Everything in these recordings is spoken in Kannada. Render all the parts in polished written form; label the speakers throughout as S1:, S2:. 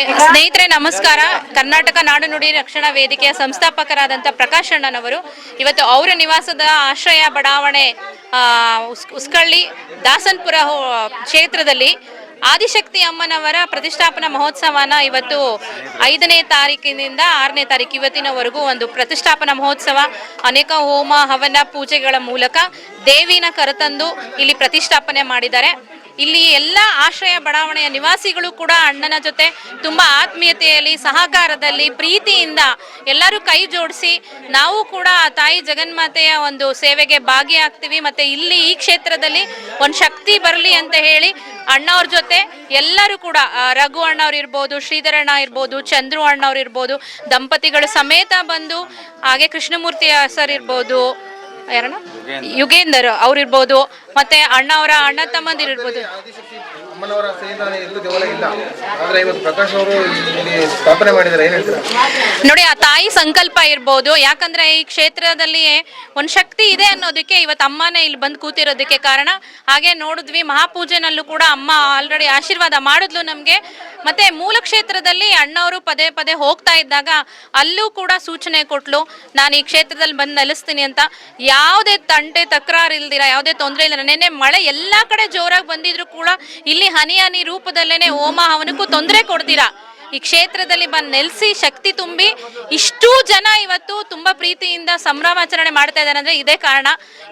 S1: ಸ್ನೇಹಿತರೆ ನಮಸ್ಕಾರ. ಕರ್ನಾಟಕ ನಾಡು ನುಡಿ ರಕ್ಷಣಾ ವೇದಿಕೆಯ ಸಂಸ್ಥಾಪಕರಾದಂಥ ಪ್ರಕಾಶ್ ಅಣ್ಣನವರು ಇವತ್ತು ಅವರ ನಿವಾಸದ ಆಶ್ರಯ ಬಡಾವಣೆ ಉಸ್ಕಳ್ಳಿ ದಾಸನ್ಪುರ ಕ್ಷೇತ್ರದಲ್ಲಿ ಆದಿಶಕ್ತಿ ಅಮ್ಮನವರ ಪ್ರತಿಷ್ಠಾಪನಾ ಮಹೋತ್ಸವನ ಇವತ್ತು 5ನೇ ತಾರೀಕಿನಿಂದ 6ನೇ ತಾರೀಕು ಇವತ್ತಿನವರೆಗೂ ಒಂದು ಪ್ರತಿಷ್ಠಾಪನಾ ಮಹೋತ್ಸವ, ಅನೇಕ ಹೋಮ ಹವನ ಪೂಜೆಗಳ ಮೂಲಕ ದೇವಿನ ಕರೆತಂದು ಇಲ್ಲಿ ಪ್ರತಿಷ್ಠಾಪನೆ ಮಾಡಿದ್ದಾರೆ. ಇಲ್ಲಿ ಎಲ್ಲ ಆಶ್ರಯ ಬಡಾವಣೆಯ ನಿವಾಸಿಗಳು ಕೂಡ ಅಣ್ಣನ ಜೊತೆ ತುಂಬ ಆತ್ಮೀಯತೆಯಲ್ಲಿ, ಸಹಕಾರದಲ್ಲಿ, ಪ್ರೀತಿಯಿಂದ ಎಲ್ಲರೂ ಕೈ ಜೋಡಿಸಿ ನಾವು ಕೂಡ ತಾಯಿ ಜಗನ್ಮಾತೆಯ ಒಂದು ಸೇವೆಗೆ ಭಾಗಿಯಾಗ್ತೀವಿ. ಮತ್ತು ಇಲ್ಲಿ ಈ ಕ್ಷೇತ್ರದಲ್ಲಿ ಒಂದು ಶಕ್ತಿ ಬರಲಿ ಅಂತ ಹೇಳಿ ಅಣ್ಣವ್ರ ಜೊತೆ ಎಲ್ಲರೂ ಕೂಡ ರಘು ಅಣ್ಣವ್ರು ಇರ್ಬೋದು, ಶ್ರೀಧರಣ್ಣ ಇರ್ಬೋದು, ಚಂದ್ರು ಅಣ್ಣವ್ರು ಇರ್ಬೋದು, ದಂಪತಿಗಳು ಸಮೇತ ಬಂದು, ಹಾಗೆ ಕೃಷ್ಣಮೂರ್ತಿ ಸರ್ ಇರ್ಬೋದು, ಯಾರಣ್ಣ ಯುಗೇಂದರ್ ಅವ್ರಿರ್ಬೋದು, ಮತ್ತೆ ಅಣ್ಣವರ ಅಣ್ಣ ತಮ್ಮಂದಿರು ಇರ್ಬೋದು. ನೋಡಿ, ಆ ತಾಯಿ ಸಂಕಲ್ಪ ಇರ್ಬೋದು. ಯಾಕಂದ್ರೆ ಈ ಕ್ಷೇತ್ರದಲ್ಲಿ ಒಂದು ಶಕ್ತಿ ಇದೆ ಅನ್ನೋದಕ್ಕೆ ಇವತ್ತು ಅಮ್ಮನೇ ಇಲ್ಲಿ ಬಂದು ಕೂತಿರೋದಕ್ಕೆ ಕಾರಣ. ಹಾಗೆ ನೋಡಿದ್ವಿ, ಮಹಾಪೂಜೆನಲ್ಲೂ ಕೂಡ ಅಮ್ಮ ಆಲ್ರೆಡಿ ಆಶೀರ್ವಾದ ಮಾಡಿದ್ಲು ನಮಗೆ. ಮತ್ತೆ ಮೂಲ ಕ್ಷೇತ್ರದಲ್ಲಿ ಅಣ್ಣವರು ಪದೇ ಪದೇ ಹೋಗ್ತಾ ಇದ್ದಾಗ ಅಲ್ಲೂ ಕೂಡ ಸೂಚನೆ ಕೊಟ್ಲು, ನಾನು ಈ ಕ್ಷೇತ್ರದಲ್ಲಿ ಬಂದು ನೆಲೆಸ್ತೀನಿ ಅಂತ. ಯಾವುದೇ ತಂಟೆ ತಕರಾರು ಇಲ್ದಿರ, ಯಾವುದೇ ತೊಂದರೆ ಇಲ್ಲ. ನೆನ್ನೆ ಮಳೆ ಎಲ್ಲ ಕಡೆ ಜೋರಾಗಿ ಬಂದಿದ್ರು ಕೂಡ ಇಲ್ಲಿ ಹನಿ ಹನಿ ರೂಪದಲ್ಲೇನೆ ಹೋಮ ಹವನಕ್ಕೂ ತೊಂದರೆ ಕೊಡ್ತೀರಾ ಈ ಕ್ಷೇತ್ರದಲ್ಲಿ ಬಂದು ನೆಲೆಸಿ ಶಕ್ತಿ ತುಂಬಿ ಇಷ್ಟೂ ಜನ ಇವತ್ತು ತುಂಬ ಪ್ರೀತಿಯಿಂದ ಸಂಭ್ರಮಾಚರಣೆ ಮಾಡ್ತಾ ಇದ್ದಾರೆ ಅಂದರೆ ಇದೇ ಕಾರಣ.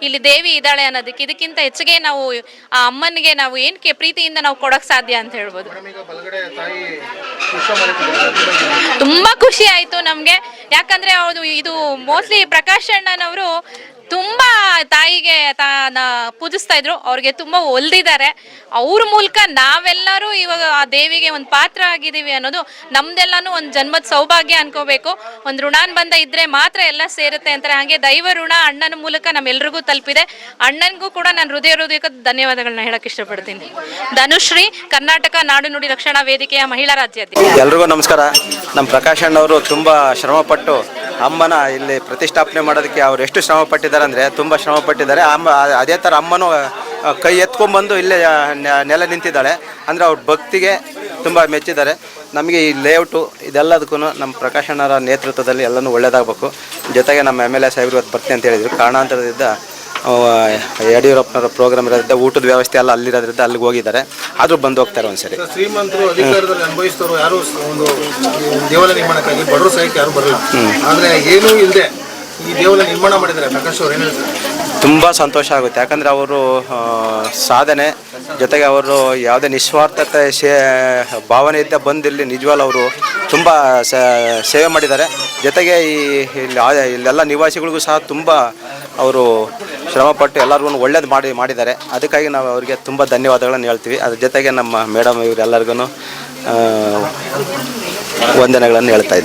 S1: ಇಲ್ಲಿ ದೇವಿ ಇದ್ದಾಳೆ ಅನ್ನೋದಕ್ಕೆ. ಇದಕ್ಕಿಂತ ಹೆಚ್ಚಿಗೆ ನಾವು ಆ ಅಮ್ಮನಿಗೆ ನಾವು ಏನಕ್ಕೆ ಪ್ರೀತಿಯಿಂದ ನಾವು ಕೊಡೋಕೆ ಸಾಧ್ಯ ಅಂತ ಹೇಳ್ಬೋದು. ತುಂಬ ಖುಷಿ ಆಯಿತು ನಮಗೆ. ಯಾಕಂದರೆ ಅವರು ಇದು ಮೋಸ್ಟ್ಲಿ ಪ್ರಕಾಶ್ ಅಣ್ಣನವರು ತುಂಬ ತಾಯಿಗೆ ಪೂಜಿಸ್ತಾ ಇದ್ರು, ಅವ್ರಿಗೆ ತುಂಬ ಒಲ್ದಿದ್ದಾರೆ. ಅವ್ರ ಮೂಲಕ ನಾವೆಲ್ಲರೂ ಇವಾಗ ಆ ದೇವಿಗೆ ಒಂದು ಪಾತ್ರ ಆಗಿದ್ದೀವಿ ಅನ್ನೋದು ನಮ್ದೆಲ್ಲನೂ ಒಂದು ಜನ್ಮದ ಸೌಭಾಗ್ಯ ಅನ್ಕೋಬೇಕು. ಒಂದು ಋಣಾನುಬಂಧ ಇದ್ರೆ ಮಾತ್ರ ಎಲ್ಲ ಸೇರುತ್ತೆ ಅಂತಾರೆ. ಹಾಗೆ ದೈವ ಋಣ ಅಣ್ಣನ ಮೂಲಕ ನಮ್ಮೆಲ್ರಿಗೂ ತಲುಪಿದೆ. ಅಣ್ಣನಿಗೂ ಕೂಡ ನಾನು ಹೃದಯಕ್ಕೆ ಧನ್ಯವಾದಗಳನ್ನ ಹೇಳಕ್ ಇಷ್ಟಪಡ್ತೀನಿ. ಧನುಶ್ರೀ, ಕರ್ನಾಟಕ ನಾಡು ನುಡಿ ರಕ್ಷಣಾ ವೇದಿಕೆಯ ಮಹಿಳಾ ರಾಜ್ಯಾಧ್ಯಕ್ಷ.
S2: ಎಲ್ರಿಗೂ ನಮಸ್ಕಾರ. ನಮ್ಮ ಪ್ರಕಾಶ್ ಅಣ್ಣವರು ತುಂಬ ಶ್ರಮಪಟ್ಟು ಅಮ್ಮನ ಇಲ್ಲಿ ಪ್ರತಿಷ್ಠಾಪನೆ ಮಾಡೋದಕ್ಕೆ ಅವ್ರು ಎಷ್ಟು ಶ್ರಮ ಪಟ್ಟಿದ್ದಾರೆ ಅಂದರೆ ತುಂಬ ಶ್ರಮ ಪಟ್ಟಿದ್ದಾರೆ. ಅದೇ ಥರ ಅಮ್ಮನೂ ಕೈ ಎತ್ಕೊಂಡ್ಬಂದು ಇಲ್ಲೇ ನೆಲ ನಿಂತಿದ್ದಾಳೆ ಅಂದರೆ ಅವ್ರ ಭಕ್ತಿಗೆ ತುಂಬ ಮೆಚ್ಚಿದ್ದಾರೆ. ನಮಗೆ ಈ ಲೇಔಟು ಇದೆಲ್ಲದಕ್ಕೂ ನಮ್ಮ ಪ್ರಕಾಶ್ ಅಣ್ಣರ ನೇತೃತ್ವದಲ್ಲಿ ಎಲ್ಲನೂ ಒಳ್ಳೆಯದಾಗಬೇಕು. ಜೊತೆಗೆ ನಮ್ಮ MLA ಸಾಹೇಬ್ರು ಇವತ್ತು ಬರ್ತೀನಿ ಅಂತ ಹೇಳಿದರು. ಕಾರಣಾಂತರದಿಂದ ಯಡಿಯೂರಪ್ಪನವರ ಪ್ರೋಗ್ರಾಮ್ ಇರೋದ್ರಿಂದ ಊಟದ ವ್ಯವಸ್ಥೆ ಎಲ್ಲ ಅಲ್ಲಿರೋದ್ರಿಂದ ಅಲ್ಲಿಗೆ ಹೋಗಿದ್ದಾರೆ. ಆದರೂ ಬಂದು ಹೋಗ್ತಾರೆ ಒಂದ್ಸರಿ.
S3: ಶ್ರೀಮಂತರು ಅಧಿಕಾರದಲ್ಲಿ ಅನುಭವಿಸಿದವರು ಯಾರು ಒಂದು ದೇವಾಲಯ ನಿರ್ಮಾಣಕ್ಕಾಗಿ ಬಡವರು ಸಹಿತ ಯಾರು ಬರಲ್ಲ. ಆದರೆ ಏನೂ ಇಲ್ಲದೆ ಈ ದೇವಾಲಯ ನಿರ್ಮಾಣ ಮಾಡಿದ್ದಾರೆ ಪ್ರಕಾಶ್ ಅವರು. ಏನು ಹೇಳ್ತಾರೆ?
S2: ತುಂಬ ಸಂತೋಷ ಆಗುತ್ತೆ. ಯಾಕಂದರೆ ಅವರು ಸಾಧನೆ ಜೊತೆಗೆ ಅವರು ಯಾವುದೇ ನಿಸ್ವಾರ್ಥತೆ ಭಾವನೆ ಇದ್ದ ಬಂದಿಲ್ಲಿ ನಿಜವಾಗ್ಲೂ ಅವರು ತುಂಬ ಸೇವೆ ಮಾಡಿದ್ದಾರೆ. ಜೊತೆಗೆ ಇಲ್ಲೆಲ್ಲ ನಿವಾಸಿಗಳಿಗೂ ಸಹ ತುಂಬ ಅವರು ಶ್ರಮಪಟ್ಟು ಎಲ್ಲರಿಗೂ ಒಳ್ಳೇದು ಮಾಡಿದ್ದಾರೆ. ಅದಕ್ಕಾಗಿ ನಾವು ಅವರಿಗೆ ತುಂಬ ಧನ್ಯವಾದಗಳನ್ನು ಹೇಳ್ತೀವಿ. ಅದ್ರ ಜೊತೆಗೆ ನಮ್ಮ ಮೇಡಮ್ ಇವರೆಲ್ಲರಿಗೂ ವಂದನೆಗಳನ್ನು ಹೇಳ್ತಾ ಇದ್ದೀವಿ.